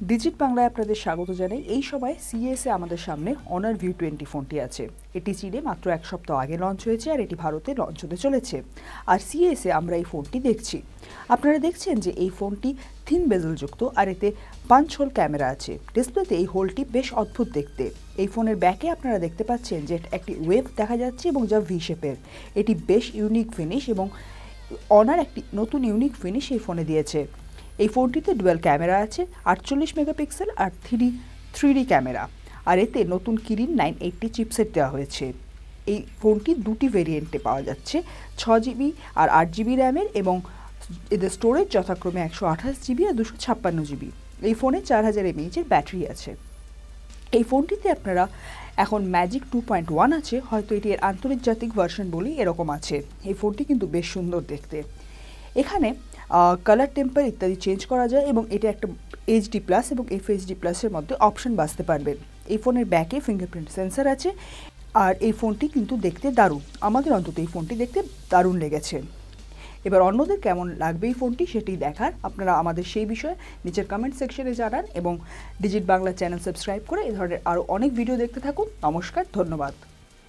Digit বাংলায় আপনাদের স্বাগত জানাই। এই সময় সিএসএ আমাদের সামনে অনার ভিউ 20 ফোনটি আছে। এটি চীনে মাত্র এক সপ্তাহ আগে লঞ্চ হয়েছে আর এটি ভারতে লঞ্চ হতে চলেছে। আর সিএসএ আমরা এই ফোনটি দেখছি। আপনারা দেখছেন যে এই ফোনটি থিন বেজেলযুক্ত আর এতে পাঞ্চ হোল ক্যামেরা আছে। ডিসপ্লেতে এই হোলটি বেশ অদ্ভুত দেখতে। এই ফোনের ব্যাকে আপনারা দেখতে পাচ্ছেন যে একটি ওয়েভ দেখা যাচ্ছে এবং যা ভি শেপের। এটি বেশ ইউনিক ফিনিশ এবং অনার একটি নতুন ইউনিক ফিনিশ এই ফোনে দিয়েছে। এই ফোনটিতে ডুয়াল ক্যামেরা আছে, 48 মেগাপিক্সেল আর থ্রি ডি ক্যামেরা, আর এতে নতুন কিরিন 980 চিপসেট দেওয়া হয়েছে। এই ফোনটি দুটি ভেরিয়েন্টে পাওয়া যাচ্ছে, 6GB আর 8GB র্যামের, এবং এদের স্টোরেজ যথাক্রমে 128GB আর 256GB। এই ফোনে 4000 mAh ব্যাটারি আছে। এই ফোনটিতে আপনারা এখন ম্যাজিক 2.1 আছে, হয়তো এটি এর আন্তর্জাতিক ভার্সন বলেই এরকম আছে। এই ফোনটি কিন্তু বেশ সুন্দর দেখতে। এখানে কালার টেম্পার ইত্যাদি চেঞ্জ করা যায় এবং এটা একটা এইচডি প্লাস এবং এফএইচডি প্লাসের মধ্যে অপশন বাছতে পারবেন। এই ফোনের ব্যাকে ফিঙ্গারপ্রিন্ট সেন্সর আছে আর এই ফোনটি কিন্তু দেখতে দারুণ। আমাদের অন্তত এই ফোনটি দেখতে দারুণ লেগেছে। এবার অন্যদের কেমন লাগবে এই ফোনটি সেটি দেখার আপনারা আমাদের সেই বিষয়ে নিচের কমেন্ট সেকশনে জানান এবং ডিজিট বাংলা চ্যানেল সাবস্ক্রাইব করে এই ধরনের আরও অনেক ভিডিও দেখতে থাকুন। নমস্কার, ধন্যবাদ।